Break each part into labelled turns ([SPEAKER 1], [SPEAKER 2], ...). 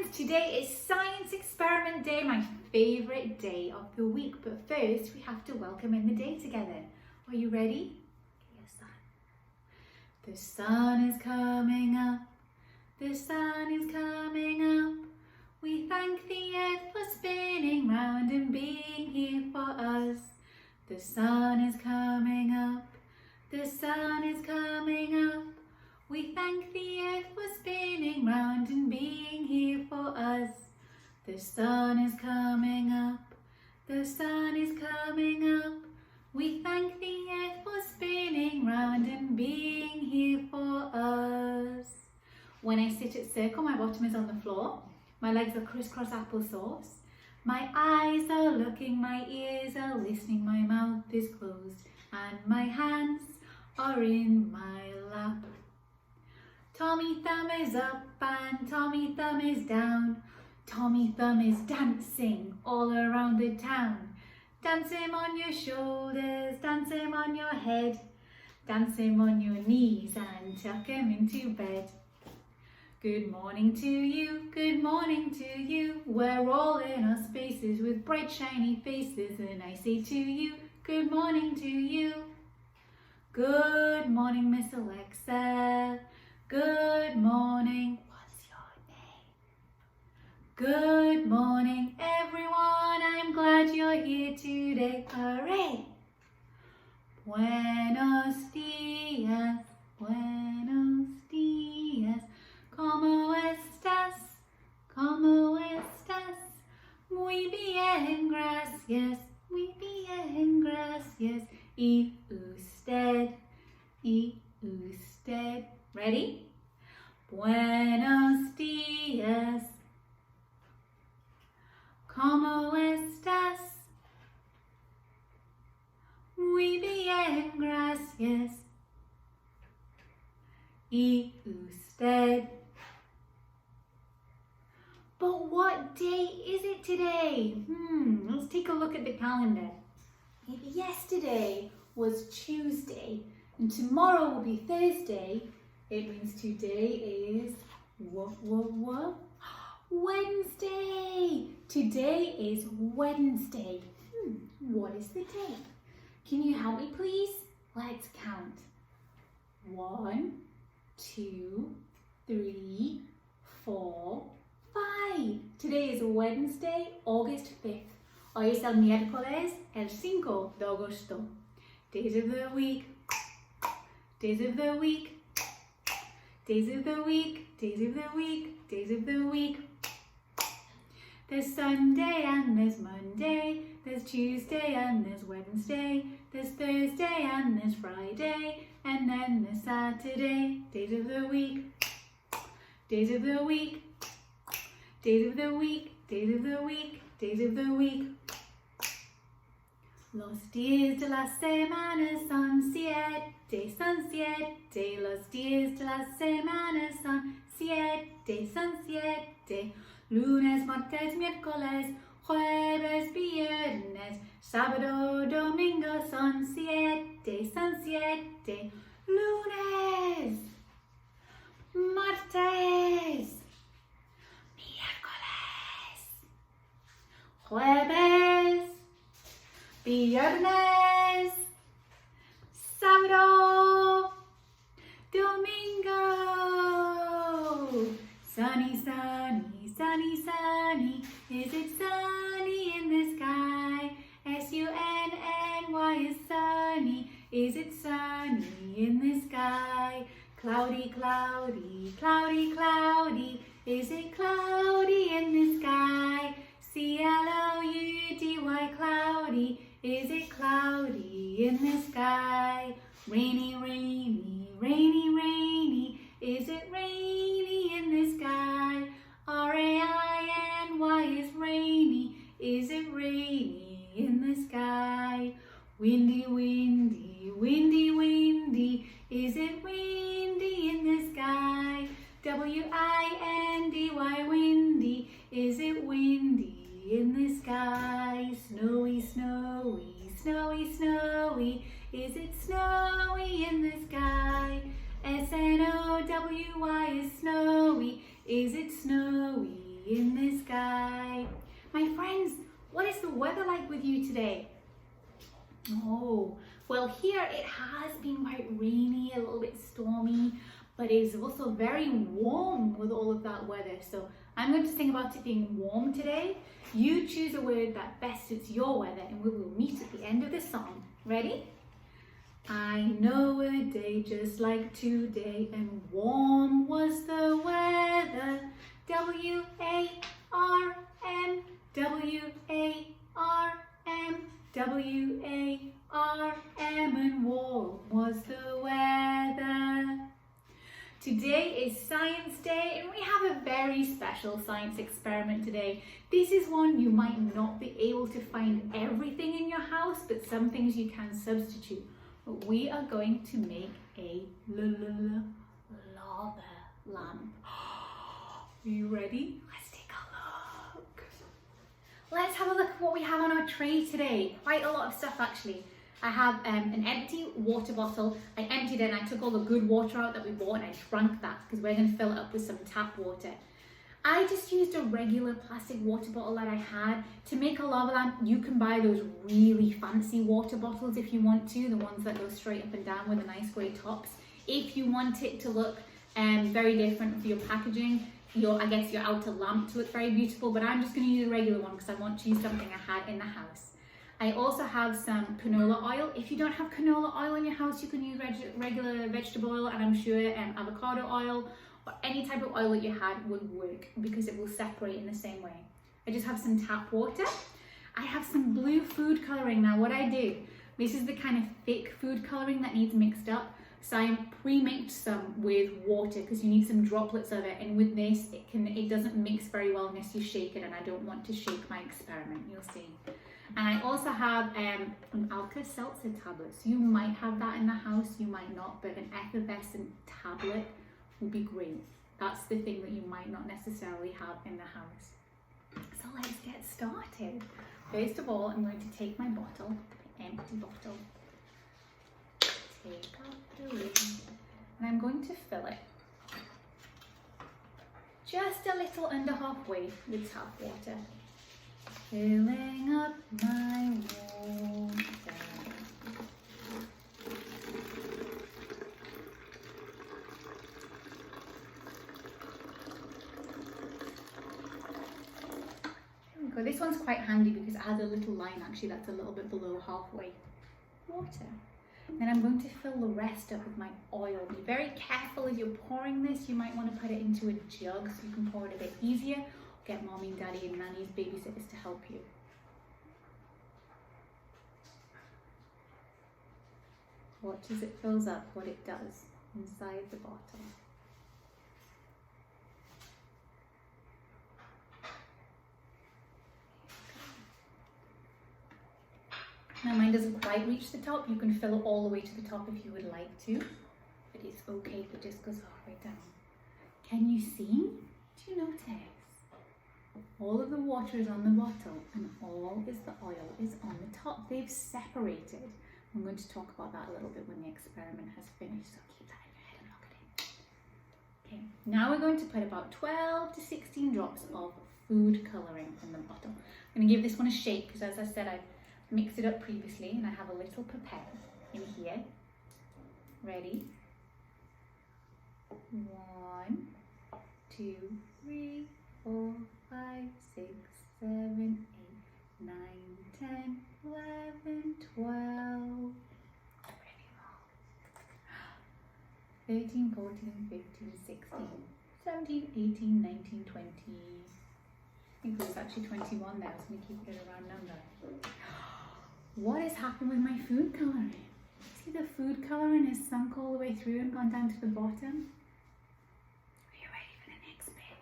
[SPEAKER 1] friends, today is Science Experiment Day, my favourite day of the week. But first, we have to welcome in the day together. Are you ready? Yes, the sun is coming up. The sun is coming up. We thank the earth for spinning round and being here for us. The sun is coming up. The sun is coming up. We thank the earth for spinning round and being here for us. The sun is coming up. The sun is coming up. We thank the earth for spinning round and being here for us. When I sit at circle, my bottom is on the floor. My legs are crisscross applesauce. My eyes are looking, my ears are listening, my mouth is closed, and my hands are in my lap. Tommy Thumb is up and Tommy Thumb is down. Tommy Thumb is dancing all around the town. Dance him on your shoulders, dance him on your head. Dance him on your knees and tuck him into bed. Good morning to you, good morning to you. We're all in our spaces with bright shiny faces, and I say to you, good morning to you. Good morning, Miss Alexa. Good morning. What's your name? Good morning, everyone. I'm glad you're here today. Hooray! Buenos dias, buenos dias. ¿Cómo estás? ¿Cómo estás? Muy bien, gracias. Muy bien, gracias. Y usted? Y usted? Ready? Buenos días. ¿Cómo estás? Muy bien, gracias. ¿Y usted? But what day is it today? Let's take a look at the calendar. If yesterday was Tuesday and tomorrow will be Thursday, it means today is what? Wednesday. Today is Wednesday. What is the date? Can you help me, please? Let's count. 1, 2, 3, 4, 5. Today is Wednesday, August 5th. Hoy es el miércoles, el 5 de agosto. Days of the week. Days of the week. Days of the week. Days of the week. Days of the week. There's Sunday and there's Monday. There's Tuesday and there's Wednesday. There's Thursday and there's Friday. And then there's Saturday. Days of the week. Days of the week. Days of the week. Days of the week. Days of the week. Los días de la semana son 7, son 7. Los días de la semana son 7, son 7. Lunes, martes, miércoles, jueves, viernes, sábado, domingo son 7, son 7. Lunes, martes, miércoles, jueves, viernes, sábado, domingo. Sunny, sunny, sunny, sunny. Is it sunny in the sky? S-U-N-N-Y is sunny. Is it sunny in the sky? Cloudy, cloudy, cloudy, cloudy. Is it cloudy in the sky? C-L-O-U-D-Y, cloudy. Is it cloudy in the sky? Rainy, rainy, rainy, rainy. Is it rainy in the sky? R-A-I-N-Y is rainy. Is it rainy in the sky? Windy, windy, windy, windy. Is it windy in the sky? W-I-N-D-Y, windy. Is it windy in the sky? Snowy, snowy, snowy, snowy. Is it snowy in the sky? S-N-O-W-Y is snowy. Is it snowy in the sky. My friends, what is the weather like with you today? Oh, well here it has been quite rainy, a little bit stormy, but it's also very warm with all of that weather. So I'm going to sing about it being warm today. You choose a word that best suits your weather and we will meet at the end of the song. Ready? I know a day just like today and warm was the weather. W-A-R-M, W-A-R-M, W-A-R-M, and warm was the weather. Today is Science Day and we have a very special science experiment today. This is one you might not be able to find everything in your house, but some things you can substitute. But we are going to make a lava lamp. Are you ready? Let's take a look. Let's have a look at what we have on our tray today. Quite a lot of stuff actually. I have an empty water bottle. I emptied it and I took all the good water out that we bought and I drank that because we're going to fill it up with some tap water. I just used a regular plastic water bottle that I had. To make a lava lamp, you can buy those really fancy water bottles if you want to, the ones that go straight up and down with the nice grey tops. If you want it to look very different for your packaging, I guess your outer lamp to look very beautiful, but I'm just going to use a regular one because I want to use something I had in the house. I also have some canola oil. If you don't have canola oil in your house, you can use regular vegetable oil, and I'm sure avocado oil or any type of oil that you had would work because it will separate in the same way. I just have some tap water. I have some blue food colouring. Now what I did, this is the kind of thick food colouring that needs mixed up. So I pre-mixed some with water because you need some droplets of it, and with this it doesn't mix very well unless you shake it, and I don't want to shake my experiment, you'll see. And I also have an Alka-Seltzer tablet. So you might have that in the house, you might not, but an effervescent tablet would be great. That's the thing that you might not necessarily have in the house. So let's get started. First of all, I'm going to take my bottle, the empty bottle, take out the lid, and I'm going to fill it just a little under halfway with tap water. Filling up my water. There we go. This one's quite handy because it has a little line actually that's a little bit below halfway. Water. Then I'm going to fill the rest up with my oil. Be very careful as you're pouring this. You might want to put it into a jug so you can pour it a bit easier. Get mommy and daddy and nannies, babysitters to help you. Watch as it fills up what it does inside the bottle. Now mine doesn't quite reach the top. You can fill it all the way to the top if you would like to, but it's okay if it just goes all the way down. Can you see? Do you notice? All of the water is on the bottle and all is the oil is on the top. They've separated. I'm going to talk about that a little bit when the experiment has finished, so keep that in your head and look at it. Okay, now we're going to put about 12 to 16 drops of food colouring in the bottle. I'm going to give this one a shake because, as I said, I mixed it up previously and I have a little pipette in here. Ready? 1, 2, 3, 4, 5, 6, 7, 8, 9, 10, 11, 12, 13, 14, 15, 16, 17, 18, 19, 20. I think there's actually 21 there, so I'm going to keep it at a round number. What has happened with my food colouring? See, the food colouring has sunk all the way through and gone down to the bottom. Are you ready for the next bit?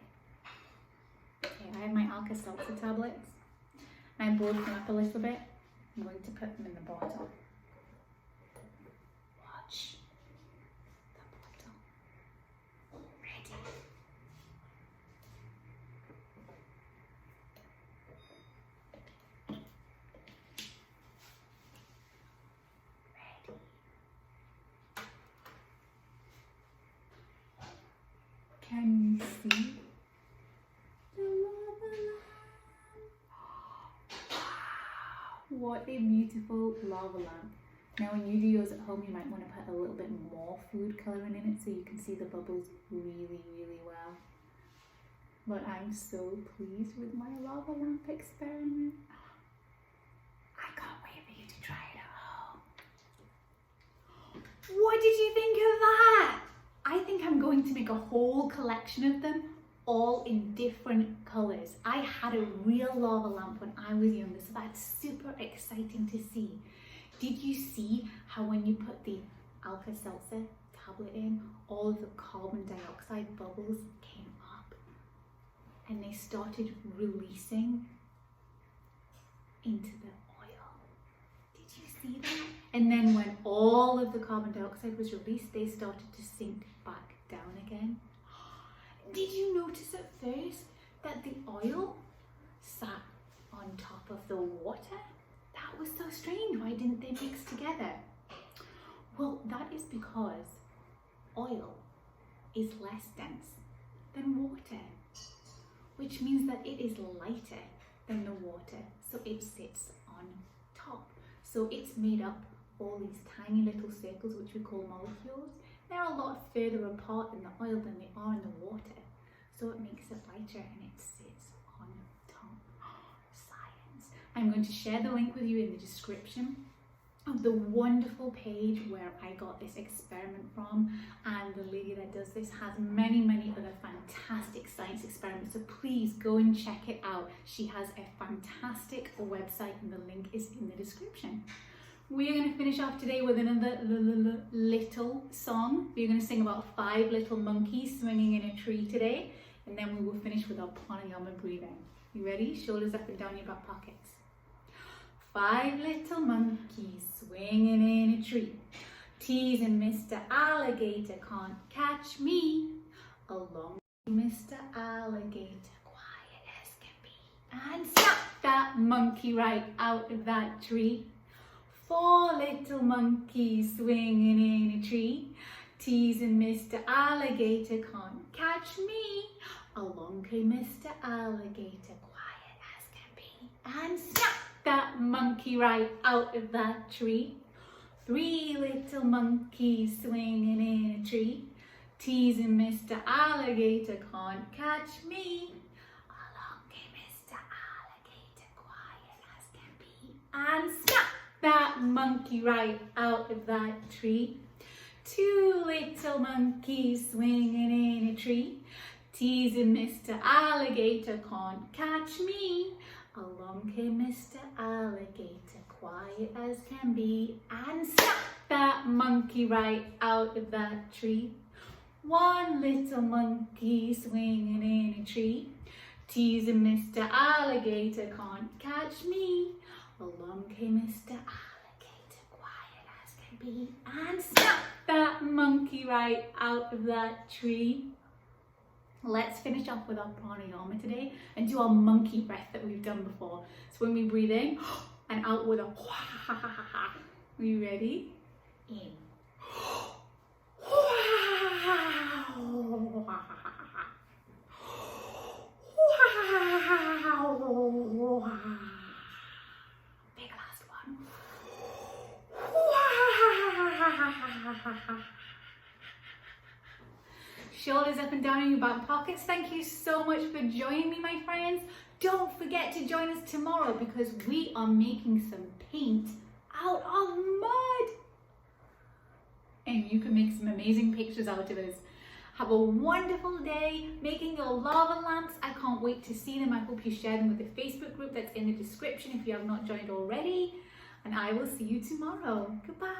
[SPEAKER 1] Okay, I have my Alka-Seltzer tablets. I boiled them up a little bit. I'm going to put them in the bottle. Watch the bottle. Ready? Can you see the What a beautiful lava lamp. Now when you do yours at home, you might want to put a little bit more food colouring in it so you can see the bubbles really, really well. But I'm so pleased with my lava lamp experiment. I can't wait for you to try it at home. What did you think of that? I think I'm going to make a whole collection of them, all in different colours. I had a real lava lamp when I was younger, so that's super exciting to see. Did you see how when you put the Alka-Seltzer tablet in, all of the carbon dioxide bubbles came up and they started releasing into the oil? Did you see that? And then when all of the carbon dioxide was released, they started to sink back down again. Did you notice at first that the oil sat on top of the water? That was so strange. Why didn't they mix together? Well, that is because oil is less dense than water, which means that it is lighter than the water, so it sits on top. So it's made up all these tiny little circles, which we call molecules. They're a lot further apart in the oil than they are in the water, so it makes it lighter and it sits on top. Science. I'm going to share the link with you in the description of the wonderful page where I got this experiment from, and the lady that does this has many other fantastic science experiments, so please go and check it out. She has a fantastic website and the link is in the description. We're going to finish off today with another little song. We're going to sing about 5 little monkeys swinging in a tree today, and then we will finish with our pranayama breathing. You ready? Shoulders up and down your back pockets. 5 little monkeys swinging in a tree, teasing Mr. Alligator, can't catch me. Along Mr. Alligator, quiet as can be, and snap that monkey right out of that tree. 4 little monkeys swinging in a tree, teasing Mr. Alligator, can't catch me. Along came Mr. Alligator, quiet as can be, and snap that monkey right out of that tree. 3 little monkeys swinging in a tree, teasing Mr. Alligator, can't catch me. Along came Mr. Alligator, quiet as can be, and snap that monkey right out of that tree. 2 little monkeys swinging in a tree, teasing Mr. Alligator, can't catch me. Along came Mr. Alligator, quiet as can be, and snap that monkey right out of that tree. 1 little monkey swinging in a tree, teasing Mr. Alligator, can't catch me. Along came Mr. Alligator, quiet as can be, and snap that monkey right out of that tree. Let's finish off with our pranayama today and do our monkey breath that we've done before. So when we breathe in and out with a Are you ready? In. Big last one. Shoulders up and down in your back pockets. Thank you so much for joining me, my friends. Don't forget to join us tomorrow because we are making some paint out of mud. And you can make some amazing pictures out of us. Have a wonderful day making your lava lamps. I can't wait to see them. I hope you share them with the Facebook group that's in the description if you have not joined already. And I will see you tomorrow. Goodbye.